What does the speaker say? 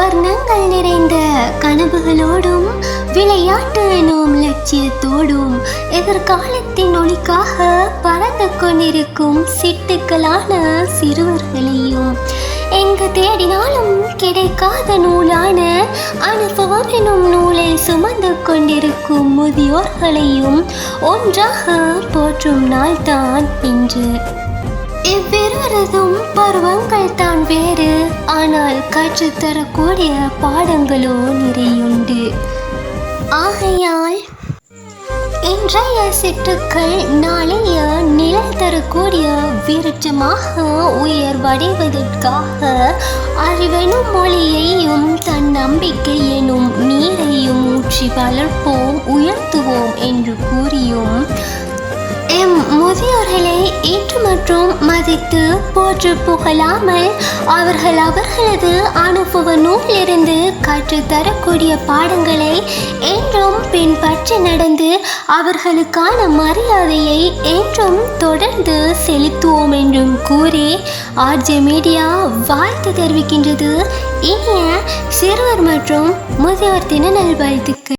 வர்ணங்கள் நிறைந்த கனவுகளோடும் விளையாட்டு எனும் லட்சியத்தோடும் எதிர்காலத்தின் ஒளிக்காக பறந்து கொண்டிருக்கும் சிட்டுக்களான சிறுவர்களையும் எங்கு தேடினாலும் கிடைக்காத நூலான அனுபவம் எனும் நூலை சுமந்து கொண்டிருக்கும் முதியோர்களையும் ஒன்றாக போற்றும் நாள்தான் இன்று. இவ்விருவரதும் பருவங்கள் தான் வேறு, ஆனால் கற்றுத்தரக்கூடிய பாடங்களோ நிறையுண்டு. ஆகையால் இன்றைய சிட்டுக்கள் நாளைய நிழல் தரக்கூடிய விருட்சமாக உயர்வடைவதற்காக அறிவெனும் மொழியையும் தன் நம்பிக்கை எனும் நீரையும் ஊற்றி வளர்ப்போம், உயர்த்துவோம் என்று கூறியும் முதியோர்களை ஏற்று மற்றும் மதித்து போற்று புகழாமல் அவர்களது அனுபவ நூலிலிருந்து கற்றுத்தரக்கூடிய பாடங்களை என்றும் பின்பற்றி நடந்து அவர்களுக்கான மரியாதையை என்றும் தொடர்ந்து செலுத்துவோம் என்றும் கூறி ஆர்ஜே மீடியா வாழ்த்து தெரிவிக்கின்றது. இனிய சிறுவர் மற்றும் முதியோர் தின நல்வாழ்த்துக்கள்.